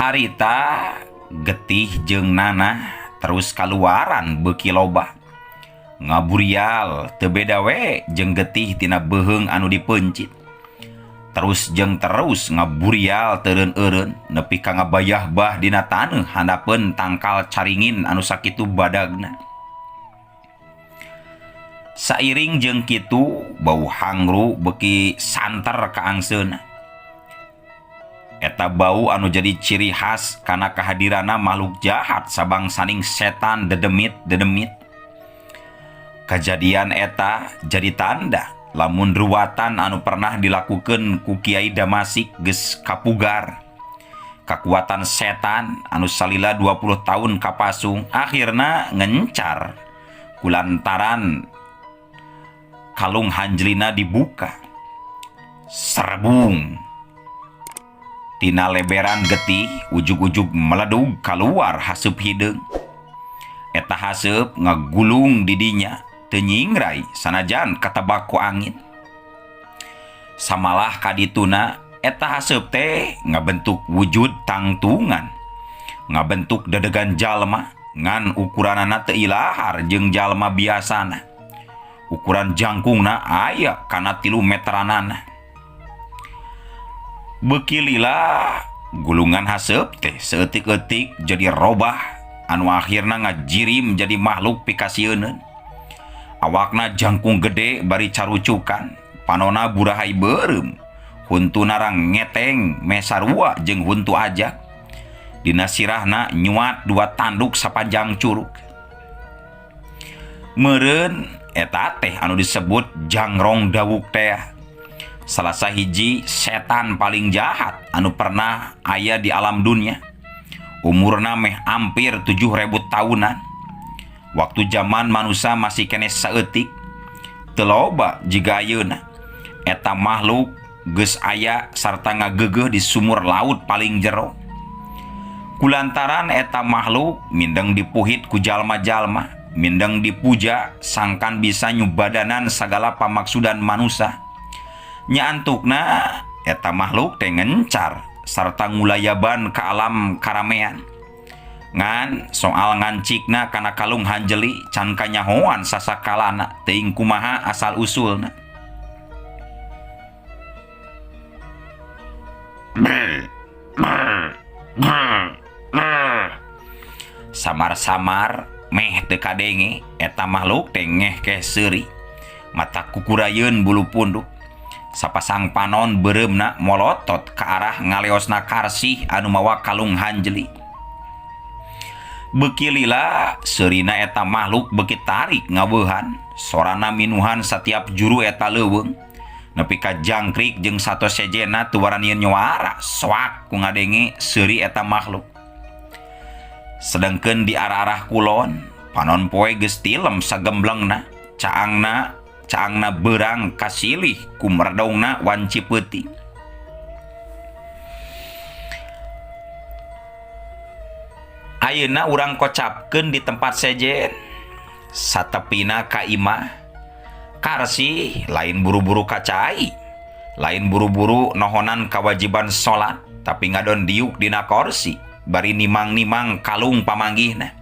Harita getih jeung nanah terus kaluaran beuki loba. Ngaburial teu beda we jeung getih tina beheung anu dipencit. Terus ngaburial teureun-eureun nepi ka ngabayah bah dina taneuh handapeun tangkal caringin anu sakitu badagna. Sairing jeung kitu bau hangru beuki santer ka angseuna. Eta bau anu jadi ciri khas kana kehadiranna makhluk jahat sabangsaning setan dedemit. Kejadian eta jadi tanda lamun ruwatan anu pernah dilakukeun ku Kiai Damasik geus kapugar. Kakuatan setan anu salila 20 tahun kapasung akhirna ngencar kulantaran kalung hanjelina dibuka. Serbung tina leberan getih ujug-ujug meledug keluar haseup hideung. Eta haseup ngagulung di dinya teu nyingrai sanajan katebak ku angin. Samalah kadituna eta haseup teh ngabentuk wujud tangtungan, ngabentuk dedegan jalma ngan ukuranana teu ilahar jeung jalma biasana. Ukuran jangkungna aya kana 3 meteranana. Beuki lila gulungan haseup teh seeutik-eutik jadi robah anu akhirna ngajirim jadi makhluk pikasieun. Awakna jangkung gede bari carucukan, panona burahay beureum, huntuna rang ngeteng mesarua jeung huntu ajak. Dina sirahna nyuat 2 tanduk sapanjang curug. Meureun eta teh anu disebut Jangrong Dawuk teh salah sahiji setan paling jahat anu pernah aya di alam dunia. Umurna meh hampir 7.000 tahunan. Waktu zaman manusia masih kene saeutik, teu loba jiga ayeuna. Eta makhluk geus aya sarta ngageugeuh di sumur laut paling jero. Kulantaran eta makhluk mindeng dipuhit ku jalma-jalma, mindeng dipuja sangkan bisa nyubadanan sagala pamaksudan manusia. Nyaantukna eta makhluk teh ngencar sarta ngulayaban ka alam karamean. Ngan soal ngancikna kana kalung hanjeli can kanyahoan sasakalana teuing kumaha asal usulna. Samar-samar meh teu kadenge eta makhluk teh ngehkeh seuri. Mata kukurayeun bulu punduk. Sapasang panon beureumna molotot ke arah ngaleosna karsih anu mawa kalung hanjeli. Beuki lila seurina eta makhluk beuki tarik ngabeuhan, sorana minuhan setiap juru eta leuweung. Nepi ka jangkrik jeung satos sejena teu waranieun nyuara soak ku ngadenge seuri eta makhluk. Sedengkeun di arah-arah kulon, panon poe geus tilem sagemblengna, caangna berang kasilih ku merdongna wanci peuting. Ayeuna urang kocapkeun di tempat sejen satepina ka imah karsih lain buru-buru kacai, lain buru-buru nohonan kewajiban salat, tapi ngadon diuk dina kursi bari nimang-nimang kalung pamanggihna.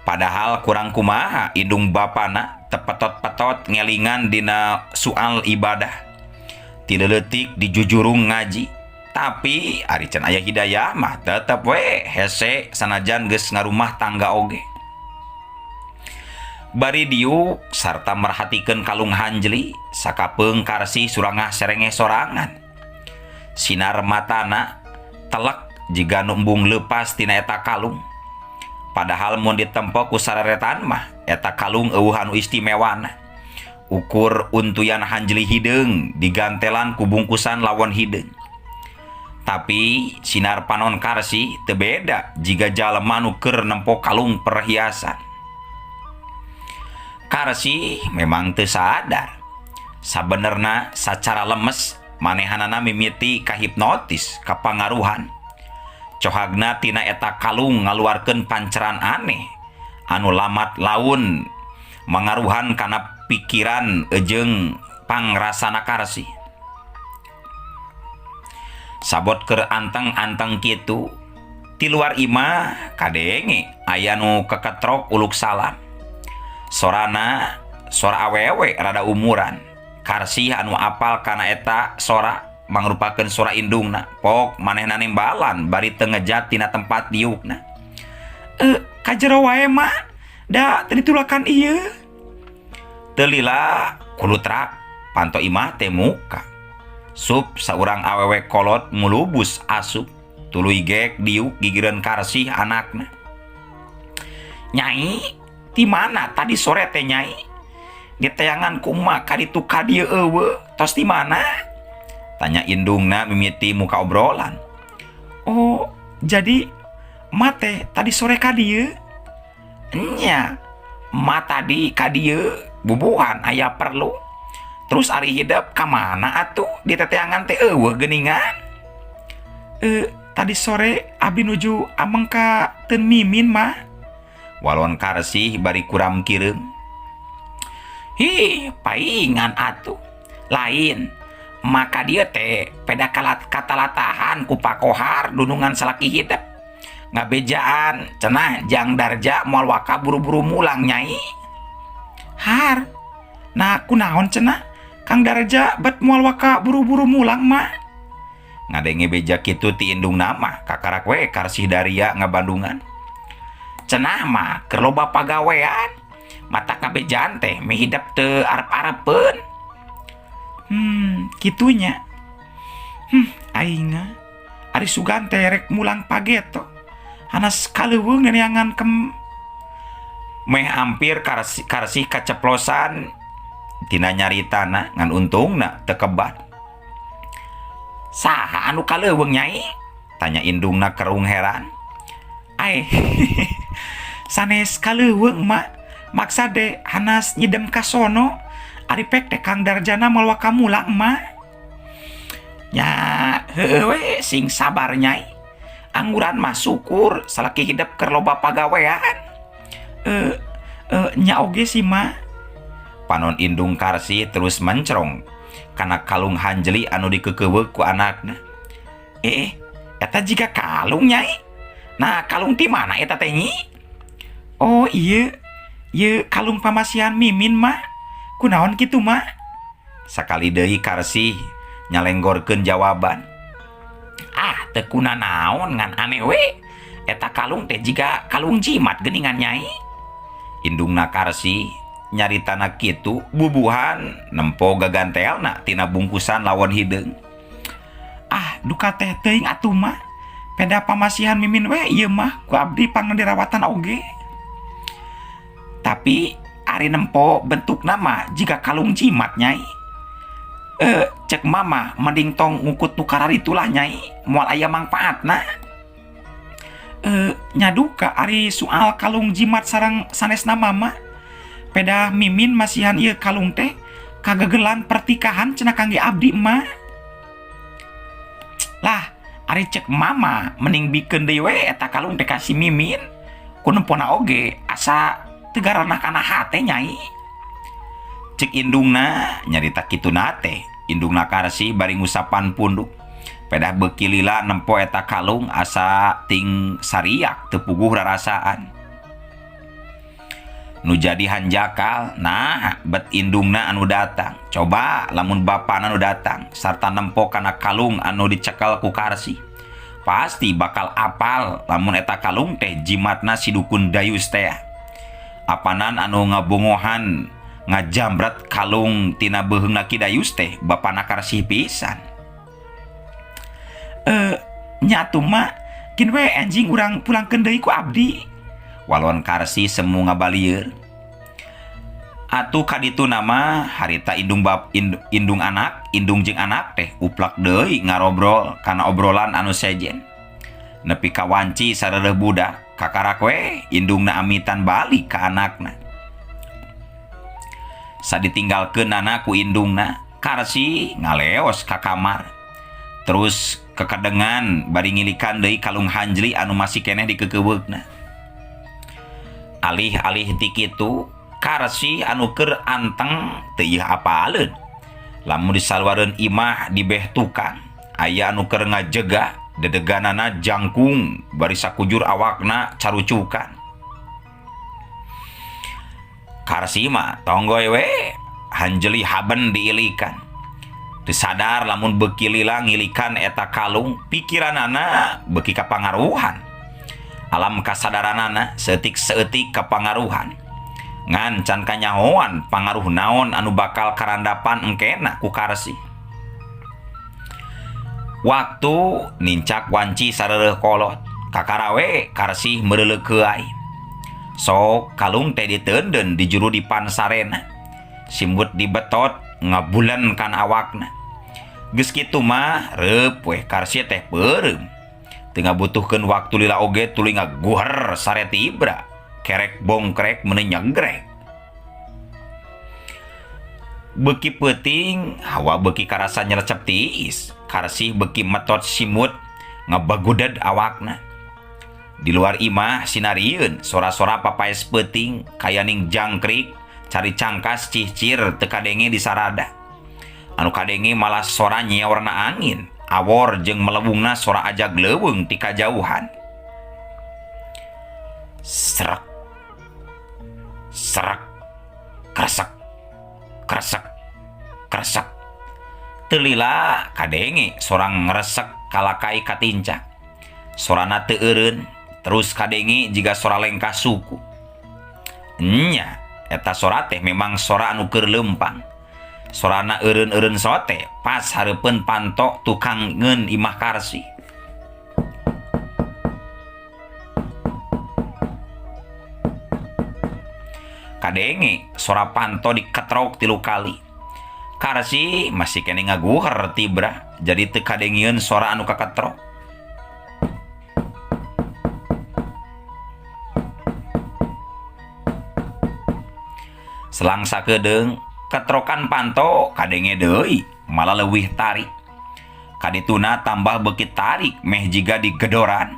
Padahal kurang kumaha indung bapana tepetot-petot ngelingan dina soal ibadah. Tidak leutik dijujurung ngaji, tapi ari can aya hidayah mah tetep we hese sanajan geus ngarumah tangga oge. Bari diuk sarta merhatikeun kalung hanjeli sakapeung karsi surangah serenge sorangan. Sinar matana telek jiga numbung leupas tina eta kalung. Padahal mun ditempo ku sareretan mah eta kalung eueuh anu istimewana. Ukur untuyan hanjeli hideung digantelan ku bungkusan lawon hideung. Tapi sinar panon karsi teu beda jiga jalema nu keur nempo kalung perhiasan. Karsi memang teu sadar. Sabenerna sacara lemes manehanana mimiti ka hipnotis ka pangaruhan. Cohagna tina eta kalung ngaluarkeun panceran aneh anu lamat laun mangaruhan kana pikiran jeung pangrasana karsi. Sabot keur anteng-anteng kitu ti luar imah kadenge aya nu keketrok uluk salam. Sorana sora awewe rada umuran. Karsih anu apal kana eta sora mangrupakeun sora indungna. Pok manehna nimbalan bari teu ngejat tina tempat diukna. Kajero wae mah da teu ditulakan ieu. Teu lila kulutrak panto imah teh muka. Sup saurang awewe kolot mulubus asup tuluy gek diuk gigireun Karsih anakna. Nyai, di mana tadi sore teh Nyai? Di tayangan kumaha kaditu ka dieu eueuh, tos di mana? Tanya indungna mimiti muka obrolan. Oh, jadi mate tadi sore ka dieu? Nya, ma tadi ka dieu bubuhan aya perlu. Terus ari hidup kamana atuh di teteangan teh eueuh geuningan? Tadi sore abdi nuju ameng ka Teun Mimin mah. Walon Karsih bari kuram kireum. Hi, paingan atuh. Lain, maka dia teh peda katalatahan ku pakohar dunungan salaki hidup. Ngabejaan cenah jang darja moal waka buru-buru mulang Nyai. Har, nah kunaon cenah? Kang Darja bet moal waka buru-buru mulang mah. Ngadenge beja kitu ti indung nama kakarak we Karsih Daria ngabandungan. Cenah mah keur loba pagawean. Mata kabejaan teh mihidap teu arep-arepeun. Kitunya. Aing ari sugan teh rek mulang pageto. Hanas kaleuweung neangan kem. Meh hampir Karsih kaceplosan tina nyaritana ngan untungna teu kebat. Saha anu kaleuweung Nyai? Tanya indungna kerung heran. Ai, sanes kaleuweung mah maksade hanas nyidem ka sono ari pek teh Kang Darjana moal waka mulang mah. Nya heueuh we sing sabar Nyai. Angguran mah syukur salaki hidup keur loba pagawean. Nya oge sih mah. Panon indung Karsih terus mencrong kana kalung hanjeli anu dikekeuweuk ku anakna. Eta jiga kalung Nyai. Nah, kalung di mana eta teh Nyi? Oh ieu kalung pamasihan Mimin mah. Kunaon kitu mah? Sakali deui Karsih nyalenggorkeun jawaban. Teu kuna naon ngan aneh we. Eta kalung teh jiga kalung jimat geuningan Nyai. Indungna Karsih nyaritana kitu bubuhan nempo gagantelna tina bungkusan lawon hideung. Duka teh teuing atuh mah. Peda pamasihan Mimin we ieu mah ku abdi pang dirawatan oge. Tapi ari nempo bentukna mah jiga kalung jimat Nyai. Cek mama mending tong ngukut tukarar itulah Nyai, moal aya mangpaatna. Nyaduka ari soal kalung jimat sareng sanesna mama. Peda Mimin masihan ieu kalung teh kagagelan pertikahan cenah kangge abdi mah. Lah, ari cek mama mending bikeun deui we eta kalung teh ka si Mimin. Ku nempona oge asa teu garanah kana hate Nyai. Cek indungna nyarita kituna teh, indungna Karsih bari ngusapan punduk. Pedah beuki lila nempo eta kalung asa ting sariak teu puguh rarasaan. Nu jadi hanjakal, nah bet indungna anu datang. Coba lamun bapana anu datang sarta nempo kana kalung anu dicekel ku Karsih. Pasti bakal apal lamun eta kalung teh jimatna si dukun Dayus teh. Apanan anu ngabongohan ngajambret kalung tina beuheungna Ki Dayus teh bapana Karsih pisan. Nyatu mah kin we anjing urang pulangkeun deui ku abdi. Walon Karsih semu ngabalieur. Atuh kaditu nama harita indung jeung anak teh uplak deui ngarobrol kana obrolan anu sejen. Nepi ka wanci sareureum budak, kakarak we indungna amitan balik ka anakna. Saditinggalkeun anak ku indungna, Karsih ngaleos ka kamar. Terus kekedengan bari ngilikan deui kalung hanjli anu masih keneh dikekeuweukna. Alih-alih ti kitu, Karsih anu keur anteng teu ieu apaleun. Lamun disaluareun imah di beh tukang, aya anu keur ngajega dedeganana jangkung bari sakujur awakna carucukan. Karsi mah tonggoy we hanjeli haben diilikan. Teu sadar lamun beuki lila ngilikan eta kalung, pikiranana beuki kapangaruhan. Alam kasadaranana seetik-seetik kapangaruhan. Ngan can kanyahoan pangaruh naon anu bakal karandapan engkena ku Karsi. Waktu nincak wanci sareureuk kolot, kakarawe Karsi meureuleuk keai. Sok kalung teh diteundeun di juru dipan sarena. Simbut dibetot ngabulen kan awakna. Geus kitu mah reup we Karsi teh peureum. Teu ngabutuhkeun waktu lila oge tuluy ngaguher sare tibra. Kerek bongkrek meuneu nyegrek. Beuki peuting hawa beuki karasa nyerecep tiis. Karsi beuki metot simut ngabagudeud awakna. Di luar imah sinarieun sora-sora papaes peuting kayaning jangkrik cari cangkas cihcir teu kadenge di sarada. Anu kadenge malah sora nyeorna angin, awor jeung melewungna sora ajag leuweung ti kajauhan. Srek serak, kresek, kresek, kresek. Teu lila kadenge sorang ngresek kalakai katincak. Sorana teu eureun, terus kadenge jiga sora lengkah suku. Nya, eta sora teh memang sora anu keur leumpang. Sorana eureun-eureun sote pas hareupeun panto tukang ngeun imah Karsi. Kadenge sora panto diketrok 3 kali. Karsi masih kene ngaguher tibra, jadi teu kadengieun sora anu kaketrok. Selang sakedeung ketrokan panto kadenge deui, malah leuwih tarik. Kadituna tambah beuki tarik meh jiga digedoran.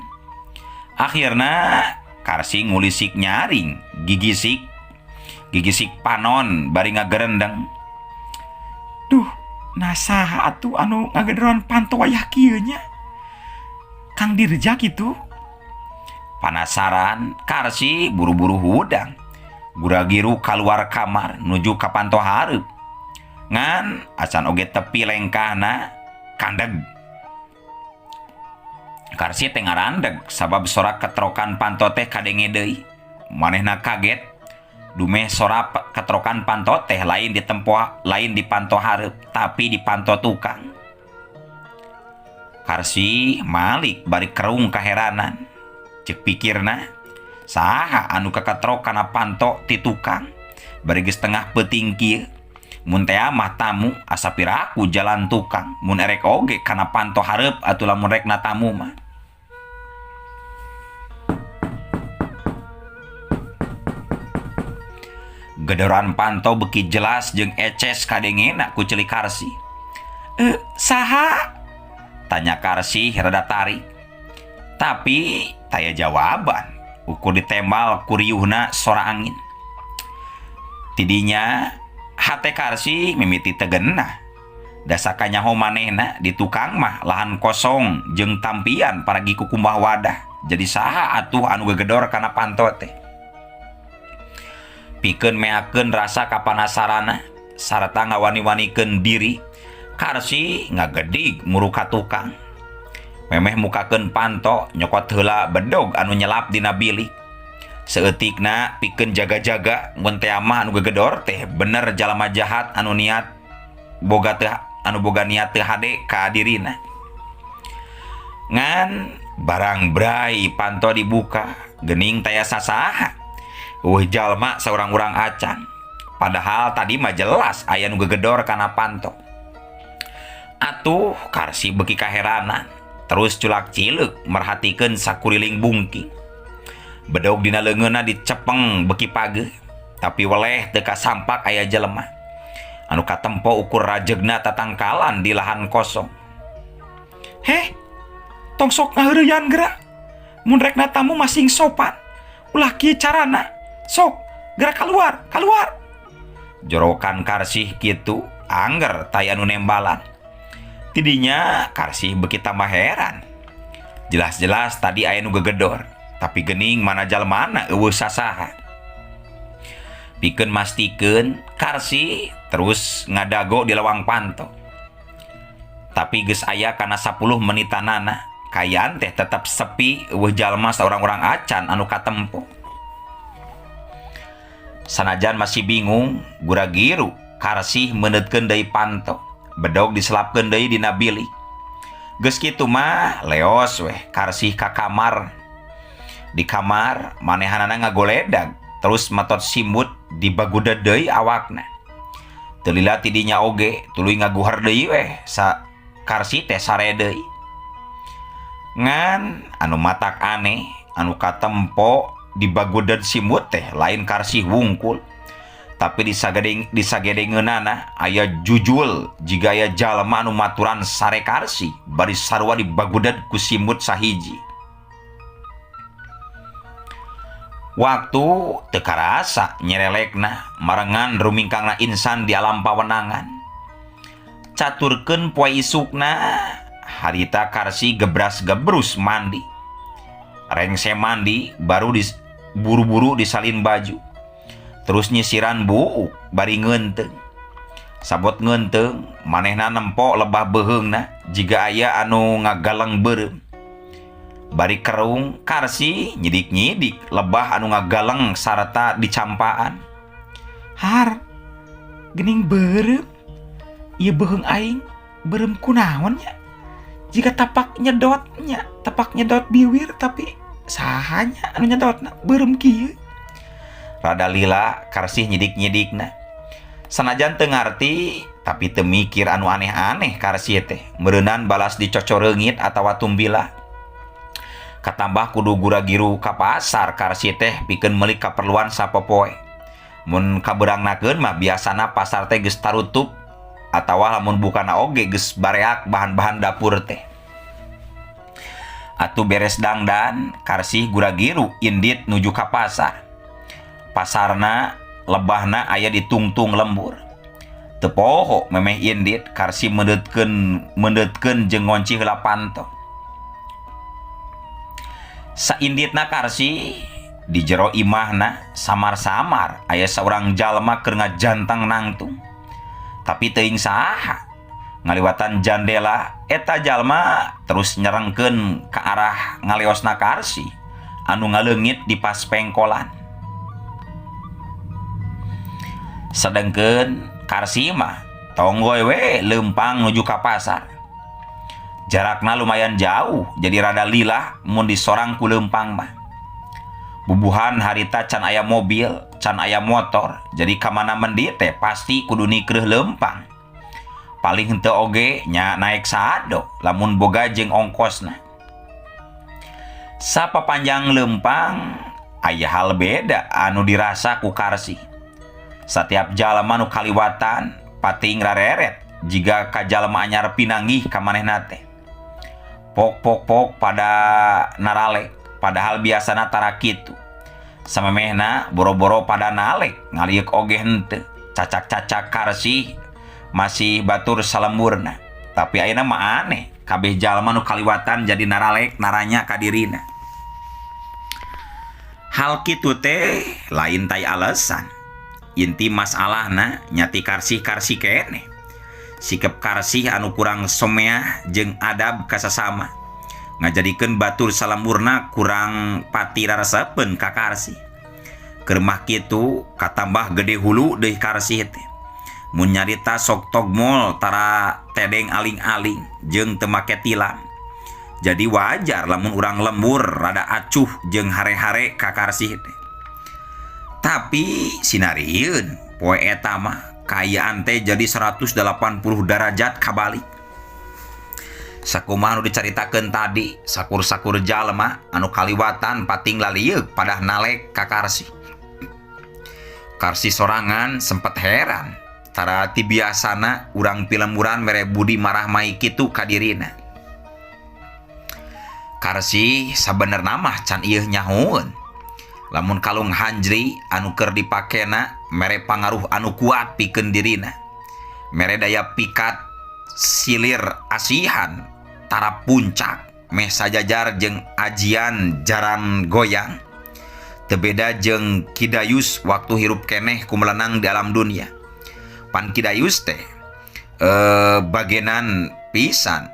Akhirna Karsi ngulisik nyaring, gigisik panon bari ngagerendeng. Duh, nasaha atuh anu ngagedoran panto wayah kieu nya? Kang Dirja kitu. Panasaran, Karsi buru-buru hudang. Gura-giru kaluar kamar nuju ka panto hareup. Ngan acan oge tepi lengkahna kandeg. Karsi teh ngarandeg sabab sora ketrokan panto teh kadenge deui. Manehna kaget. Dumeh sora ketrokan panto teh lain di panto hareup, tapi di panto tukang. Karsi malik bari kerung kaheranan. Ceuk pikirna, saha anu kaketrok kana panto ti tukang? Bari geus tengah peuting kieu, mun teh mah tamu asa piraku jalan tukang, mun erek oge kana panto hareup atuh lamun rekna tamu mah. Gedoran panto beuki jelas jeung eces kadengena ku ceulik Karsi. Saha? Tanya Karsi rada tarik. Tapi taya jawaban. Ukur ditembal ku riuhna sora angin. Tidinya hate Karsi mimiti tegenah. Dasa kanyaho manehna di tukang mah lahan kosong jeung tampian paragi ku kumbah wadah. Jadi saha atuh anu gegedor kana panto teh? Pikeun meakeun rasa kapanasarana sarta ngawani-wanikeun diri, Karsi ngagedig muru ka tukang. Memeh mukakeun panto nyokot heula bedog anu nyelap dina bilik. Seeutikna pikeun jaga-jaga mun teh mah anu gegedor teh bener jalma jahat anu niat boga niat teu hade ka dirina. Ngan barang brai panto dibuka, geuning taya sasaha. Jalma saurang-urang acan. Padahal tadi mah jelas aya nu gegedor kana panto. Atuh Karsi beuki kaheranan, terus culak cileuk merhatikeun sakuriling bungking. Bedog dina leungeunna dicepeng beuki pageuh, tapi weleh teu kasampak aya jelema anu katempo ukur rajegna tatangkalan di lahan kosong. Heh, tong sok ngaheureuyan geura. Mun rekna tamu masing sopan, ulah kieu carana. Sok, gerak keluar. Jorokan Karsi kitu, angger tay anu nembalan. Tidinya Karsih beki tambah heran. Jelas-jelas tadi aya nu gegedor, tapi geuning mana jalmana eueuh sasaha. Pikeun mastikeun Karsih terus ngadago di lawang panto. Tapi geus aya kana 10 menitanana, kayaan teh tetap sepi eueuh jalma saurang-urang acan anu katempo. Sanajan masih bingung, gura-giru Karsih meunetkeun deui panto, bedog diselapkeun deui dina bilik. Geus kitu mah leos weh Karsih ka kamar. Di kamar manehanana ngagoledag, terus matot simut dibaguda deui awakna. Teu lila tidinya oge tuluy ngaguhar deui weh sa Karsih teh sare deui. Ngan anu matak aneh, anu katempo dibagudan simut teh lain Karsih wungkul, tapi disagedengeunana aya jujul jiga aya jalma anu maturan sare Karsih bari sarua dibagudan ku simut sahiji. Waktu teu karasa nyerelekna marengan rumingkangna insan di alam pawenangan. Caturkeun poe isukna harita Karsih gebras-gebrus mandi. Rengse mandi baru buru-buru disalin baju. Terus nyisiran buuk bari ngeunteung. Sabot ngeunteung manehna nempo lebah beheungna jiga aya anu ngagaleng beureum. Bari kerung Karsih nyidik-nyidik lebah anu ngagaleng sarta dicampaan. Har, geuning beureum. Ieu beheung aing beureum kunaon nya? Jika tapak nyedot biwir tapi sahanya anu nyedotna beureum kieu. Rada lila Karsih nyidik-nyidikna. Sanajan teu ngarti tapi teu mikir anu aneh-aneh Karsih teh. Meureunan balas dicocoreungit atawa tumbila. Katambah kudu gura-giru ka pasar Karsih teh pikeun meuli kaperluan sapopoe. Mun kabeurangnakeun mah biasana pasar teh geus tarutup atawa lamun bukana oge geus bareak bahan-bahan dapur teh. Atuh beres dangdan Karsih gura-giru indit nuju ka pasar. Pasarna lebahna aya di tungtung lembur. Teu poho memeh indit Karsih mendeutkeun jeung ngonci heula panto. Sainditna Karsih di jero imahna samar-samar aya saurang jalma keur ngajantang nangtung. Tapi teuing saha ngaliwatan jandela eta jalma terus nyerengkeun ke arah ngaleosna Karsih anu ngaleungit di pas pengkolan. Sedengkeun Karsih mah tonggoy we leumpang nuju ka pasar. Jarakna lumayan jauh jadi rada lilah mun disorang ku leumpang mah. Bubuhan harita can aya mobil, can aya motor, jadi kamana mendi teh pasti kudu nikreuh leumpang. Paling henteu oge nya naek saado lamun boga jeung ongkosna. Sapapanjang leumpang aya hal beda anu dirasa ku Karsih. Satiap jalma nu kaliwatan pating rareret jiga ka jalma anyar pinanggih ka manehna teh. Pok pada naralek, padahal biasana tara kitu. Samemehna boro-boro pada nalek ngaliuk oge henteu. Cacak-cacak Karsih masih batur salemburna. Tapi ayeuna mah aneh, kabeh jalma nu kaliwatan jadi naralek naranya ka dirina. Hal kitu teh lain tai alesan. Inti masalahna nyati Karsih keneh. Sikap Karsih anu kurang someah jeung adab ka sasama ngajadikeun batur salamurna kurang pati raresapeun ka Karsih. Keur mah kitu katambah gede hulu deui Karsih teh. Mun nyarita sok togmol tara tedeng aling-aling jeung teu make tilam. Jadi wajar lamun urang lembur rada acuh jeung hare-hare ka Karsih teh. Tapi sinarieun poe eta mah kayaan teh jadi 180 derajat kabalik. Sakumaha anu dicaritakeun tadi, sakur-sakur jalma anu kaliwatan pating lalieuk padah nalek ka Karsih. Karsih sorangan sempet heran, tara ti biasana urang pilemuran mere budi marah mai kitu ka dirina. Karsih sabenerna mah can ieu nyahoeun. Lamun kalung hanjri anu keur dipakena mere pangaruh anu kuat pikeun dirina. Mere daya pikat silir asihan tarap puncak meh sajajar jeung ajian jaran goyang teu beda jeung Kidayus waktu hirup keneh kumelenang di alam dunia. Pan Kidayus teh bagenan pisan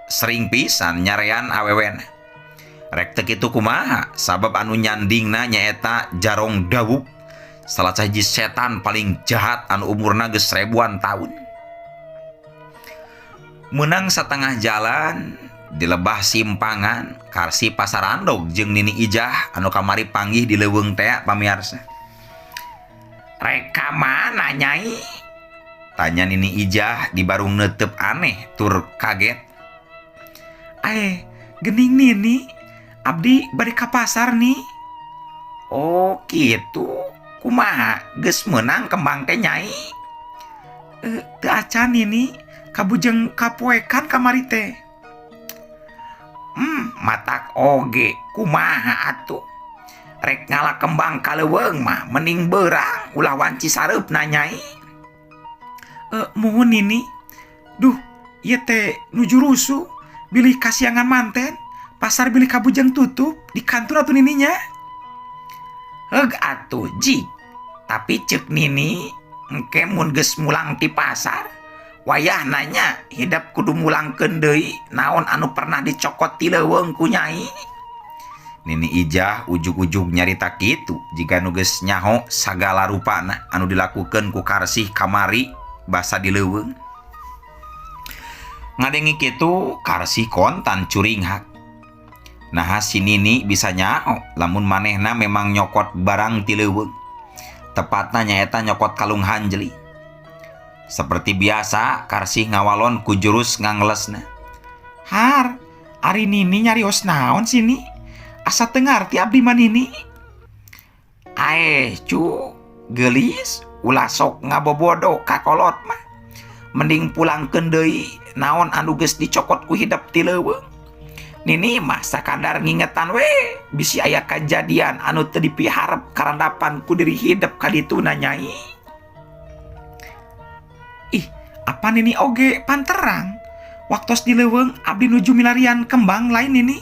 sering pisan nyarean awewena. Rek teu kitu kumaha sabab anu nyandingna nyaeta Jarong Dawuk, salah sahiji setan paling jahat anu umurna geus ribuan tahun. Menang satengah jalan di lebah simpangan Karsi Pasarandog jeung Nini Ijah anu kamari panggih di leuweung teh pamirsa. "Rek mana Nyai?" tanya Nini Ijah di barung neuteup aneh tur kaget. Gening Nini, abdi bari ka pasar nih." "Oh kitu, kumaha geus meunang kembang teh Nyai?" "Teu acan Nini, kabujeng kapoekan kamari teh." Matak oge kumaha atuh, rek ngala kembang kaleuweung mah mending beurang ulah wanci sareupna Nyai." "Mohon Nini, duh ieu teh nuju rusuh, bilih kasiangan manten, pasar bilih kabujeng tutup di kantor atuh Nininya." "Heug atuh jig, tapi ceuk Nini engke mun geus mulang ti pasar wayah nanya hidap kudu mulangkeun deui naon anu pernah dicokot ti leuweung ku Nyai." Nini Ijah ujug-ujug nyarita kitu jika nu geus nyaho sagala rupana anu dilakukeun ku Karsih kamari basa di leuweung. Ngadengi kitu Karsih kontan curinghak. Nah si Nini bisa nyaho lamun manehna memang nyokot barang ti leuweung, tepatna nyaeta nyokot kalung hanjeli. Seperti biasa Karsih ngawalon ku jurus nganglesna. "Har, ari Nini nyarios naon sini? Asa teu ngarti abdi mah Nini." Cu, geulis ulah sok ngabobodo ka kolot mah. Mending pulangkeun deui naon anu geus dicokot ku hidap ti leuweung. Nini mah sakadar ngingetan we bisi aya kajadian anu teu dipiharep karandapan ku diri hidap ka dituna Nyai. Apa Nini oge panterang waktos di leuweung abdi nuju milarian kembang lain Nini?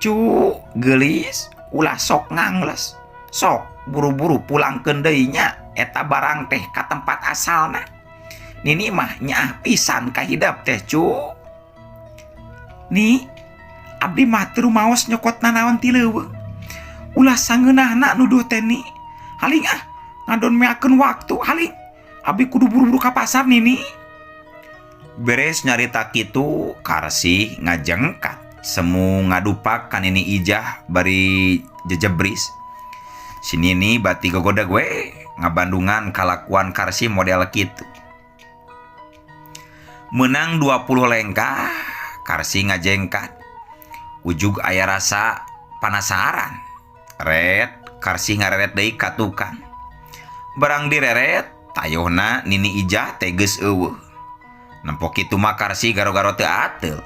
Cu, geulis ulah sok ngangles, sok buru-buru pulangkeun deui nya eta barang teh ka tempat asalna. Nini mah nyaah pisan ka hidap teh cu. Ni abdi mah teu rumaos nyokotna naon ti leuweung, ulah sangeunahna nuduh teh Ni. Haling ngadon meakeun waktu haling, abdi kudu buru-buru ka pasar Nini. Beres nyarita kitu Karsih ngajengkat semu ngadupak ka Nini Ijah bari jejebris. Si Nini bati gogoda gue ngabandungan kalakuan Karsih model kitu. Menang 20 lengkah Karsih ngajengkat. Ujug aya rasa panasaran. Red Karsih ngareret deui ka tukang. Barang direret tayohna Nini Ijah teh geus eueuh. Nempok kitu mah Karsih garo-garo teu ateul.